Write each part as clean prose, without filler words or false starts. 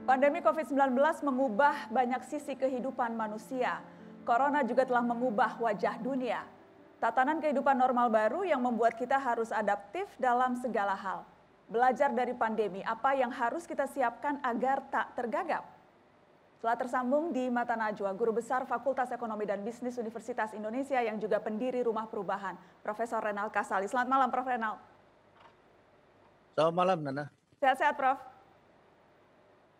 Pandemi COVID-19 mengubah banyak sisi kehidupan manusia. Corona juga telah mengubah wajah dunia. Tatanan kehidupan normal baru yang membuat kita harus adaptif dalam segala hal. Belajar dari pandemi, apa yang harus kita siapkan agar tak tergagap? Telah tersambung di Mata Najwa, Guru Besar Fakultas Ekonomi dan Bisnis Universitas Indonesia yang juga pendiri Rumah Perubahan, Profesor Renald Kasali. Selamat malam, Prof. Renald. Selamat malam, Nana. Sehat-sehat, Prof.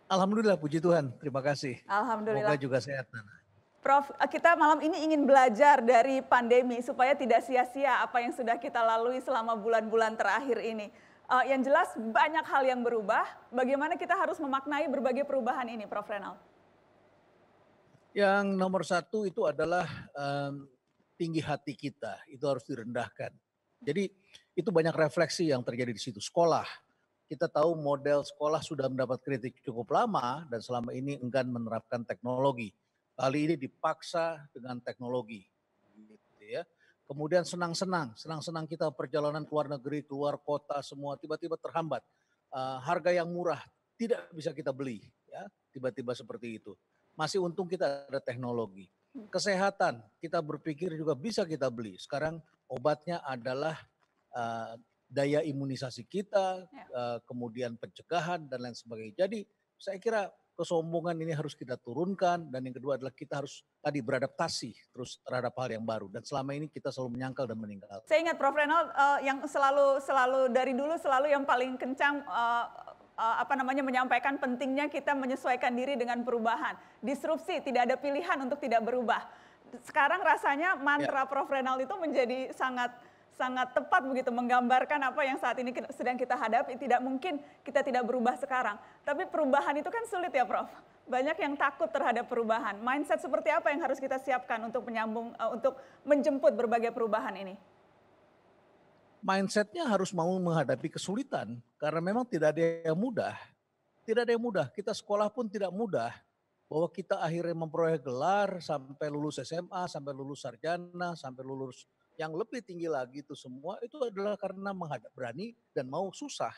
Alhamdulillah, puji Tuhan. Terima kasih. Alhamdulillah. Semoga juga sehat, Nana. Prof, kita malam ini ingin belajar dari pandemi supaya tidak sia-sia apa yang sudah kita lalui selama bulan-bulan terakhir ini. Yang jelas banyak hal yang berubah. Bagaimana kita harus memaknai berbagai perubahan ini, Prof. Renald? Yang nomor satu itu adalah tinggi hati kita. Itu harus direndahkan. Jadi itu banyak refleksi yang terjadi di situ. Sekolah. Kita tahu model sekolah sudah mendapat kritik cukup lama dan selama ini enggan menerapkan teknologi. Kali ini dipaksa dengan teknologi. Gitu ya. Kemudian senang-senang kita perjalanan ke luar negeri, keluar kota semua tiba-tiba terhambat. Harga yang murah tidak bisa kita beli, ya tiba-tiba seperti itu. Masih untung kita ada teknologi. Kesehatan kita berpikir juga bisa kita beli. Sekarang obatnya adalah daya imunisasi kita, kemudian pencegahan dan lain sebagainya. Jadi saya kira kesombongan ini harus kita turunkan dan yang kedua adalah kita harus tadi beradaptasi terus terhadap hal yang baru dan selama ini kita selalu menyangkal dan meninggal. Saya ingat Prof. Renald yang selalu dari dulu selalu yang paling kencang menyampaikan pentingnya kita menyesuaikan diri dengan perubahan. Disrupsi, tidak ada pilihan untuk tidak berubah. Sekarang rasanya mantra Prof. Renald itu menjadi sangat tepat begitu menggambarkan apa yang saat ini sedang kita hadapi. Tidak mungkin kita tidak berubah sekarang. Tapi perubahan itu kan sulit ya, Prof. Banyak yang takut terhadap perubahan. Mindset seperti apa yang harus kita siapkan untuk untuk menjemput berbagai perubahan ini? Mindsetnya harus mau menghadapi kesulitan karena memang tidak ada yang mudah. Tidak ada yang mudah. Kita sekolah pun tidak mudah. Bahwa kita akhirnya memperoleh gelar sampai lulus SMA, sampai lulus sarjana, sampai lulus yang lebih tinggi lagi itu semua itu adalah karena berani dan mau susah.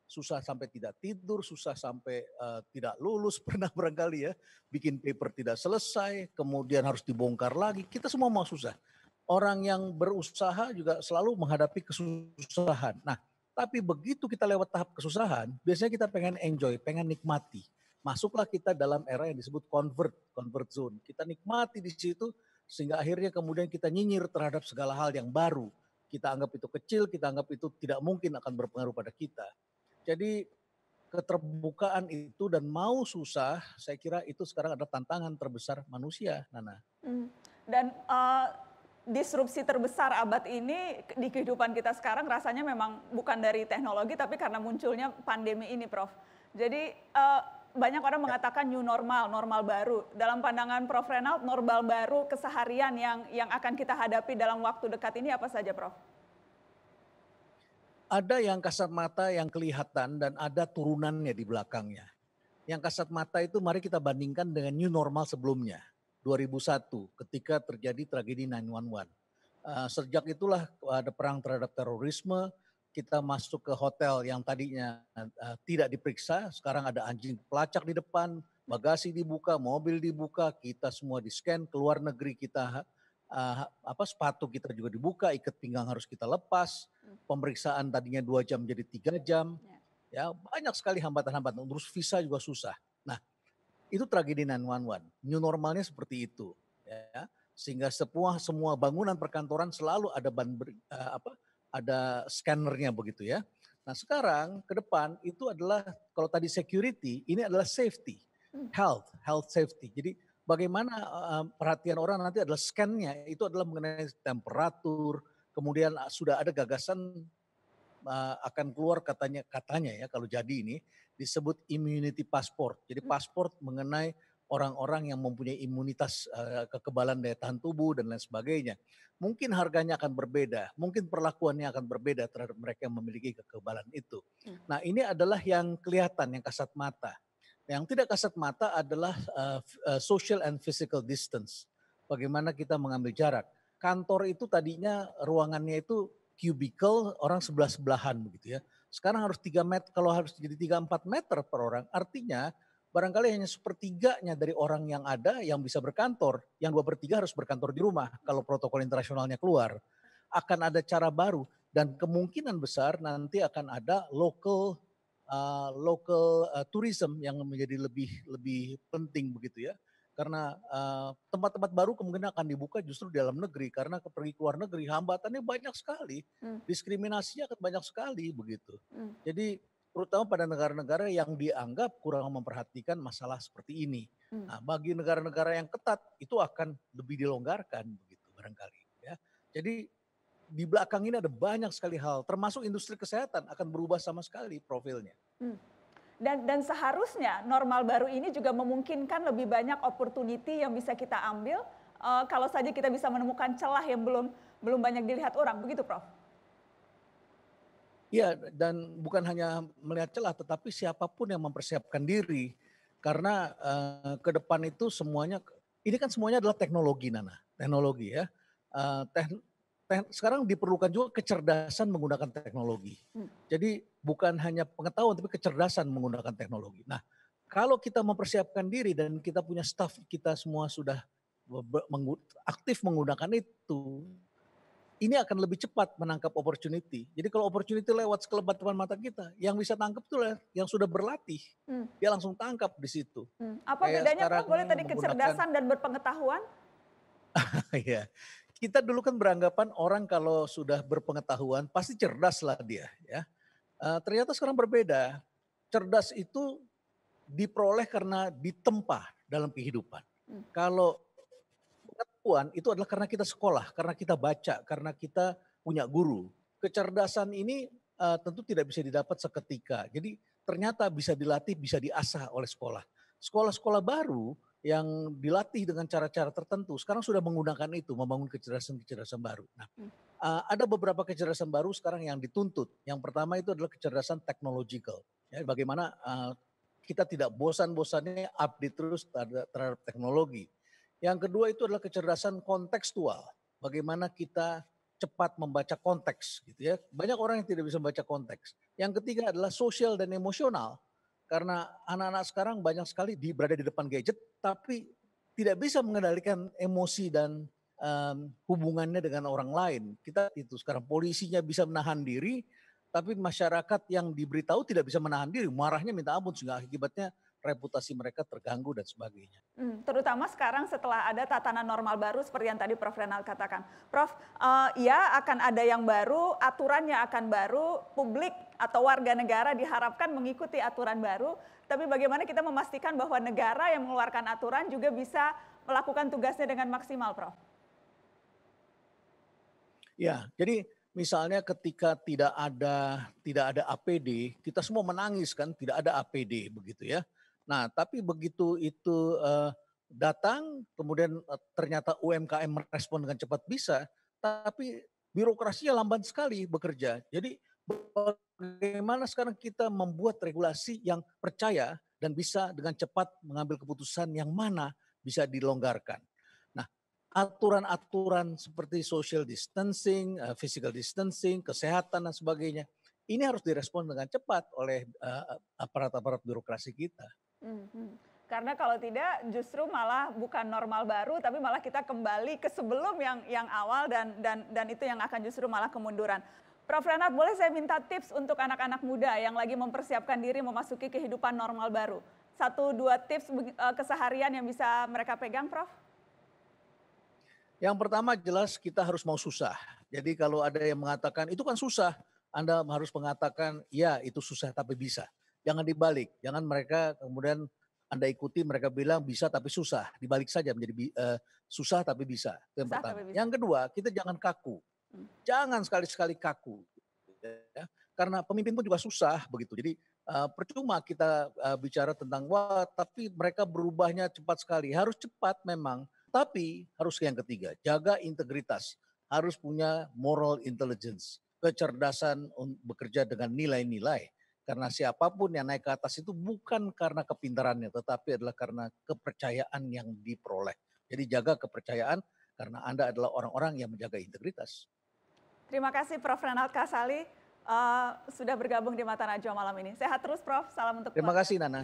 Susah sampai tidak tidur, susah sampai tidak lulus, pernah barangkali ya. Bikin paper tidak selesai, kemudian harus dibongkar lagi. Kita semua mau susah. Orang yang berusaha juga selalu menghadapi kesusahan. Nah, tapi begitu kita lewat tahap kesusahan, biasanya kita pengen enjoy, pengen nikmati. Masuklah kita dalam era yang disebut convert zone. Kita nikmati di situ, sehingga akhirnya kemudian kita nyinyir terhadap segala hal yang baru. Kita anggap itu kecil, kita anggap itu tidak mungkin akan berpengaruh pada kita. Jadi keterbukaan itu dan mau susah, saya kira itu sekarang adalah tantangan terbesar manusia, Nana. Dan disrupsi terbesar abad ini di kehidupan kita sekarang rasanya memang bukan dari teknologi, tapi karena munculnya pandemi ini, Prof. Jadi banyak orang mengatakan new normal, normal baru. Dalam pandangan Prof. Renald, normal baru keseharian yang akan kita hadapi dalam waktu dekat ini apa saja, Prof? Ada yang kasat mata yang kelihatan dan ada turunannya di belakangnya. Yang kasat mata itu mari kita bandingkan dengan new normal sebelumnya, 2001 ketika terjadi tragedi 9/11. Sejak itulah ada perang terhadap terorisme. Kita masuk ke hotel yang tadinya tidak diperiksa, sekarang ada anjing pelacak di depan, bagasi dibuka, mobil dibuka, kita semua di-scan, keluar negeri kita sepatu kita juga dibuka, ikat pinggang harus kita lepas, pemeriksaan tadinya 2 jam jadi 3 jam. Ya, banyak sekali hambatan-hambatan, terus visa juga susah. Nah, itu tragedi 9/11. New normalnya seperti itu, ya. Sehingga semua bangunan perkantoran selalu ada ada scannernya begitu ya. Nah sekarang ke depan itu adalah kalau tadi security, ini adalah safety, health safety. Jadi bagaimana perhatian orang nanti adalah scan-nya itu adalah mengenai temperatur, kemudian sudah ada gagasan akan keluar katanya ya kalau jadi ini disebut immunity passport. Jadi paspor mengenai orang-orang yang mempunyai imunitas kekebalan daya tahan tubuh dan lain sebagainya. Mungkin harganya akan berbeda, mungkin perlakuannya akan berbeda terhadap mereka yang memiliki kekebalan itu. Nah ini adalah yang kelihatan, yang kasat mata. Yang tidak kasat mata adalah social and physical distance. Bagaimana kita mengambil jarak. Kantor itu tadinya ruangannya itu cubicle, orang sebelah-sebelahan begitu ya. Sekarang harus 3 meter, kalau harus jadi 3-4 meter per orang, artinya barangkali hanya sepertiganya dari orang yang ada yang bisa berkantor, yang 2/3 harus berkantor di rumah kalau protokol internasionalnya keluar. Akan ada cara baru dan kemungkinan besar nanti akan ada local tourism yang menjadi lebih lebih penting begitu ya. Karena tempat-tempat baru kemungkinan akan dibuka justru di dalam negeri karena pergi ke luar negeri hambatannya banyak sekali, Hmm, diskriminasinya akan banyak sekali begitu. hmm, Jadi terutama pada negara-negara yang dianggap kurang memperhatikan masalah seperti ini. hmm. Nah, bagi negara-negara yang ketat itu akan lebih dilonggarkan begitu barangkali ya. Jadi di belakang ini ada banyak sekali hal, termasuk industri kesehatan akan berubah sama sekali profilnya. Hmm. Dan seharusnya normal baru ini juga memungkinkan lebih banyak opportunity yang bisa kita ambil kalau saja kita bisa menemukan celah yang belum belum banyak dilihat orang, begitu Prof? Iya, dan bukan hanya melihat celah, tetapi siapapun yang mempersiapkan diri. Karena ke depan itu semuanya, ini kan semuanya adalah teknologi Nana, teknologi ya. Eh, teh- Sekarang diperlukan juga kecerdasan menggunakan teknologi. Hmm, Jadi bukan hanya pengetahuan, tapi kecerdasan menggunakan teknologi. Nah, kalau kita mempersiapkan diri dan kita punya staff kita semua sudah aktif menggunakan itu, ini akan lebih cepat menangkap opportunity. Jadi kalau opportunity lewat sekelebat depan mata kita, yang bisa tangkap itu yang sudah berlatih. hmm, Dia langsung tangkap di situ. hmm. Apa Kayak bedanya sekarang Prof? Boleh nih tadi menggunakan, kecerdasan dan berpengetahuan? ya kita dulu kan beranggapan orang kalau sudah berpengetahuan pasti cerdas lah dia. Ya, ternyata sekarang berbeda. Cerdas itu diperoleh karena ditempa dalam kehidupan. Hmm, Kalau pengetahuan itu adalah karena kita sekolah, karena kita baca, karena kita punya guru. Kecerdasan ini tentu tidak bisa didapat seketika. Jadi ternyata bisa dilatih, bisa diasah oleh sekolah. Sekolah-sekolah baru yang dilatih dengan cara-cara tertentu sekarang sudah menggunakan itu, membangun kecerdasan-kecerdasan baru. Nah, hmm, ada beberapa kecerdasan baru sekarang yang dituntut. Yang pertama itu adalah kecerdasan technological. Ya, bagaimana kita tidak bosan-bosannya update terus terhadap teknologi. Yang kedua itu adalah kecerdasan kontekstual. Bagaimana kita cepat membaca konteks gitu ya. Banyak orang yang tidak bisa membaca konteks. Yang ketiga adalah sosial dan emosional. Karena anak-anak sekarang banyak sekali berada di depan gadget tapi tidak bisa mengendalikan emosi dan hubungannya dengan orang lain. Kita itu sekarang polisinya bisa menahan diri tapi masyarakat yang diberitahu tidak bisa menahan diri, marahnya minta ampun sehingga akibatnya reputasi mereka terganggu dan sebagainya. Terutama sekarang setelah ada tatanan normal baru seperti yang tadi Prof. Renald katakan. Prof, ya akan ada yang baru, aturannya akan baru, publik atau warga negara diharapkan mengikuti aturan baru, tapi bagaimana kita memastikan bahwa negara yang mengeluarkan aturan juga bisa melakukan tugasnya dengan maksimal, Prof? Ya, jadi misalnya ketika tidak ada APD, kita semua menangis kan, tidak ada APD begitu ya. Nah, tapi begitu itu datang, kemudian ternyata UMKM merespon dengan cepat bisa, tapi birokrasinya lamban sekali bekerja. Jadi bagaimana sekarang kita membuat regulasi yang percaya dan bisa dengan cepat mengambil keputusan yang mana bisa dilonggarkan. Nah, aturan-aturan seperti social distancing, physical distancing, kesehatan dan sebagainya, ini harus direspon dengan cepat oleh aparat-aparat birokrasi kita. Mhm. Karena kalau tidak justru malah bukan normal baru, tapi malah kita kembali ke sebelum yang awal dan itu yang akan justru malah kemunduran. Prof. Renat, boleh saya minta tips untuk anak-anak muda yang lagi mempersiapkan diri memasuki kehidupan normal baru? 1, 2 tips keseharian yang bisa mereka pegang, Prof? Yang pertama jelas kita harus mau susah. Jadi kalau ada yang mengatakan itu kan susah, Anda harus mengatakan ya itu susah tapi bisa. Jangan dibalik, jangan mereka kemudian Anda ikuti mereka bilang bisa tapi susah, dibalik saja menjadi susah tapi bisa. Itu yang Susah pertama. tapi bisa. Yang kedua, kita jangan kaku. Hmm. Jangan sekali-sekali kaku. Ya. Karena pemimpin pun juga susah begitu. Jadi percuma kita bicara tentang wah tapi mereka berubahnya cepat sekali. Harus cepat memang. Tapi harus yang ketiga, jaga integritas. Harus punya moral intelligence. Kecerdasan bekerja dengan nilai-nilai. Karena siapapun yang naik ke atas itu bukan karena kepintarannya, tetapi adalah karena kepercayaan yang diperoleh. Jadi jaga kepercayaan karena Anda adalah orang-orang yang menjaga integritas. Terima kasih Prof. Renat Kasali sudah bergabung di Mata Najwa malam ini. Sehat terus Prof, salam untuk Terima keluarga. kasih Nana.